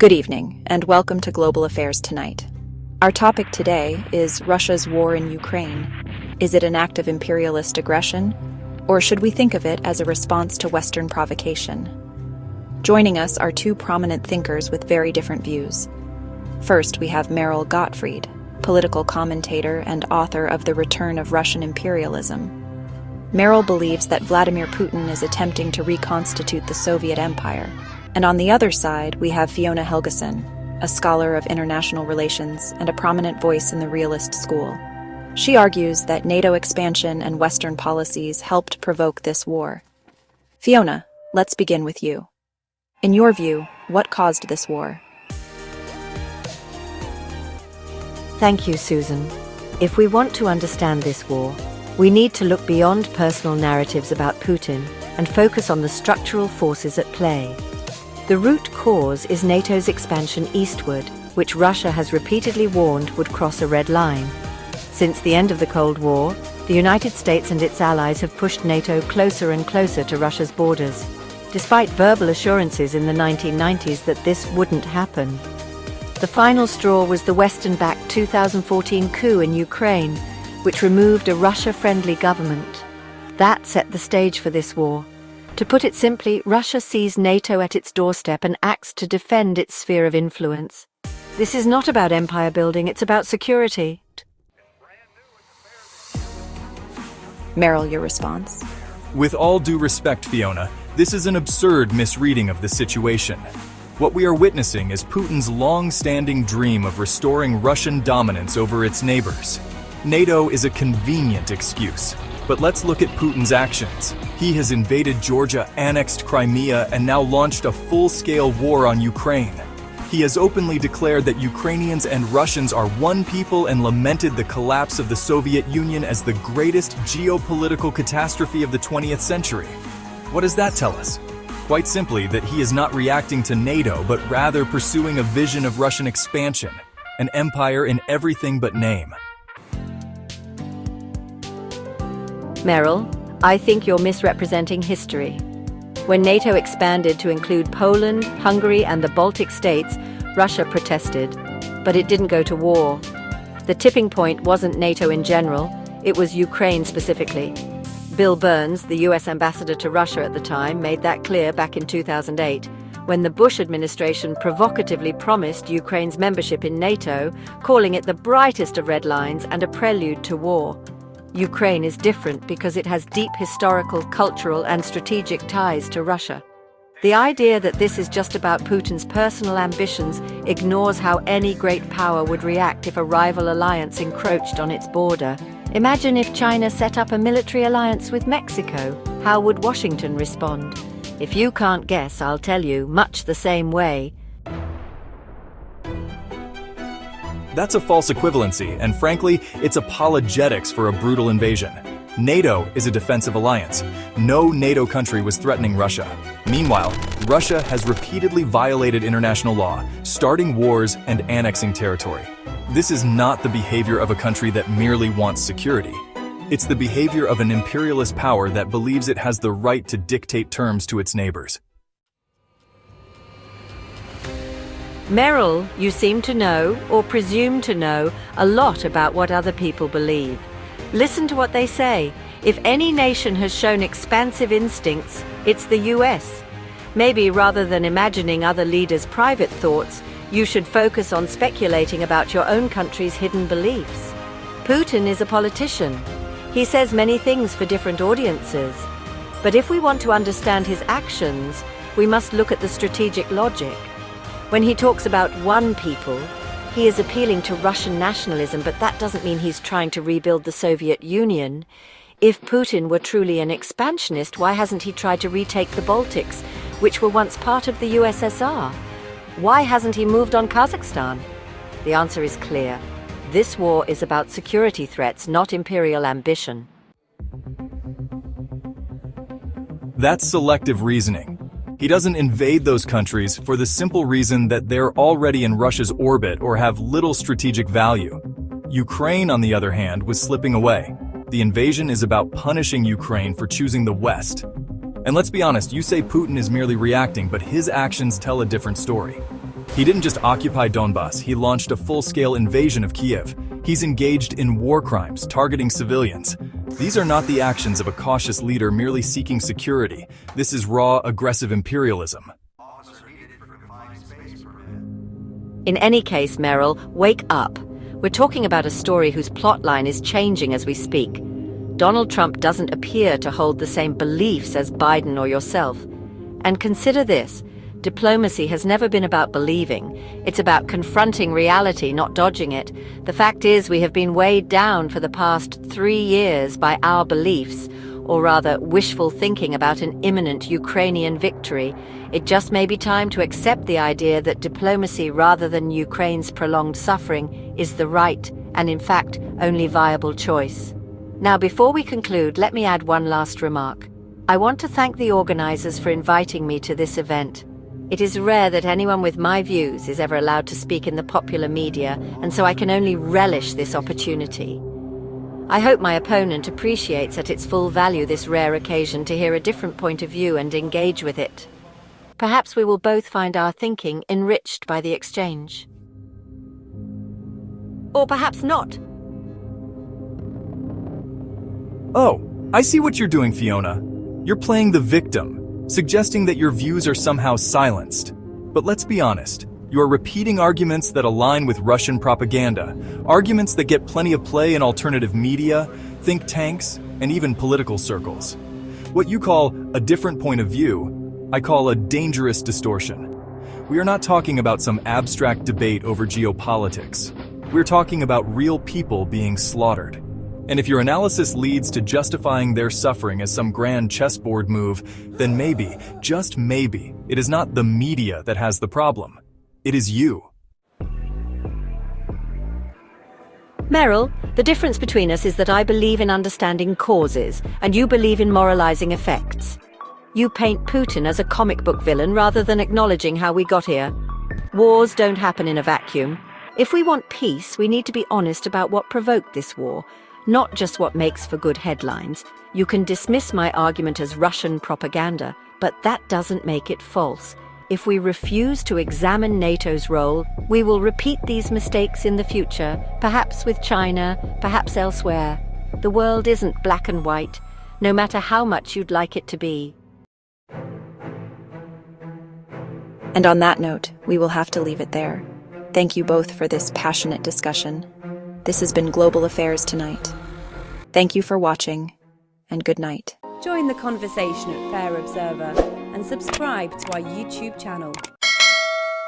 Good evening, and welcome to Global Affairs Tonight. Our topic today is Russia's war in Ukraine. Is it an act of imperialist aggression, or should we think of it as a response to Western provocation? Joining us are two prominent thinkers with very different views. First, we have Meryl Gottfried, political commentator and author of The Return of Russian Imperialism. Meryl believes that Vladimir Putin is attempting to reconstitute the Soviet Empire. And on the other side, we have Fiona Helgeson, a scholar of international relations and a prominent voice in the realist school. She argues that NATO expansion and Western policies helped provoke this war. Fiona, let's begin with you. In your view, what caused this war? Thank you, Susan. If we want to understand this war, we need to look beyond personal narratives about Putin and focus on the structural forces at play. The root cause is NATO's expansion eastward, which Russia has repeatedly warned would cross a red line. Since the end of the Cold War, the United States and its allies have pushed NATO closer and closer to Russia's borders, despite verbal assurances in the 1990s that this wouldn't happen. The final straw was the Western-backed 2014 coup in Ukraine, which removed a Russia-friendly government. That set the stage for this war. To put it simply, Russia sees NATO at its doorstep and acts to defend its sphere of influence. This is not about empire building, it's about security. Meryl, your response? With all due respect, Fiona, this is an absurd misreading of the situation. What we are witnessing is Putin's long-standing dream of restoring Russian dominance over its neighbors. NATO is a convenient excuse. But let's look at Putin's actions. He has invaded Georgia, annexed Crimea, and now launched a full-scale war on Ukraine. He has openly declared that Ukrainians and Russians are one people and lamented the collapse of the Soviet Union as the greatest geopolitical catastrophe of the 20th century. What does that tell us? Quite simply that he is not reacting to NATO, but rather pursuing a vision of Russian expansion, an empire in everything but name. Meryl, I think you're misrepresenting history. When NATO expanded to include Poland, Hungary, and the Baltic states, Russia protested, but it didn't go to war. The tipping point wasn't NATO in general, it was Ukraine specifically. Bill Burns, the US ambassador to Russia at the time, made that clear back in 2008, when the Bush administration provocatively promised Ukraine's membership in NATO, calling it the brightest of red lines and a prelude to war. Ukraine is different because it has deep historical, cultural, and strategic ties to Russia. The idea that this is just about Putin's personal ambitions ignores how any great power would react if a rival alliance encroached on its border. Imagine if China set up a military alliance with Mexico. How would Washington respond? If you can't guess, I'll tell you, much the same way. That's a false equivalency, and frankly, it's apologetics for a brutal invasion. NATO is a defensive alliance. No NATO country was threatening Russia. Meanwhile, Russia has repeatedly violated international law, starting wars and annexing territory. This is not the behavior of a country that merely wants security. It's the behavior of an imperialist power that believes it has the right to dictate terms to its neighbors. Meryl, you seem to know, or presume to know, a lot about what other people believe. Listen to what they say. If any nation has shown expansive instincts, it's the US. Maybe rather than imagining other leaders' private thoughts, you should focus on speculating about your own country's hidden beliefs. Putin is a politician. He says many things for different audiences. But if we want to understand his actions, we must look at the strategic logic. When he talks about one people, he is appealing to Russian nationalism, but that doesn't mean he's trying to rebuild the Soviet Union. If Putin were truly an expansionist, why hasn't he tried to retake the Baltics, which were once part of the USSR? Why hasn't he moved on Kazakhstan? The answer is clear. This war is about security threats, not imperial ambition. That's selective reasoning. He doesn't invade those countries for the simple reason that they're already in Russia's orbit or have little strategic value. Ukraine, on the other hand, was slipping away. The invasion is about punishing Ukraine for choosing the West. And let's be honest, you say Putin is merely reacting, but his actions tell a different story. He didn't just occupy Donbas, he launched a full-scale invasion of Kiev. He's engaged in war crimes, targeting civilians. These are not the actions of a cautious leader merely seeking security. This is raw, aggressive imperialism. In any case, Meryl, wake up. We're talking about a story whose plotline is changing as we speak. Donald Trump doesn't appear to hold the same beliefs as Biden or yourself. And consider this. Diplomacy has never been about believing. It's about confronting reality, not dodging it. The fact is, we have been weighed down for the past 3 years by our beliefs, or rather wishful thinking about an imminent Ukrainian victory. It just may be time to accept the idea that diplomacy rather than Ukraine's prolonged suffering is the right and, in fact, only viable choice. Now, before we conclude, let me add one last remark. I want to thank the organizers for inviting me to this event. It is rare that anyone with my views is ever allowed to speak in the popular media, and so I can only relish this opportunity. I hope my opponent appreciates at its full value this rare occasion to hear a different point of view and engage with it. Perhaps we will both find our thinking enriched by the exchange. Or perhaps not. Oh, I see what you're doing, Fiona. You're playing the victim, suggesting that your views are somehow silenced. But let's be honest, you are repeating arguments that align with Russian propaganda, arguments that get plenty of play in alternative media, think tanks, and even political circles. What you call a different point of view, I call a dangerous distortion. We are not talking about some abstract debate over geopolitics. We're talking about real people being slaughtered. And if your analysis leads to justifying their suffering as some grand chessboard move, then maybe, just maybe, it is not the media that has the problem. It is you. Meryl, the difference between us is that I believe in understanding causes, and you believe in moralizing effects. You paint Putin as a comic book villain rather than acknowledging how we got here. Wars don't happen in a vacuum. If we want peace, we need to be honest about what provoked this war, not just what makes for good headlines. You can dismiss my argument as Russian propaganda, but that doesn't make it false. If we refuse to examine NATO's role, we will repeat these mistakes in the future, perhaps with China, perhaps elsewhere. The world isn't black and white, no matter how much you'd like it to be. And on that note, we will have to leave it there. Thank you both for this passionate discussion. This has been Global Affairs Tonight. Thank you for watching, and good night. Join the conversation at Fair Observer and subscribe to our YouTube channel.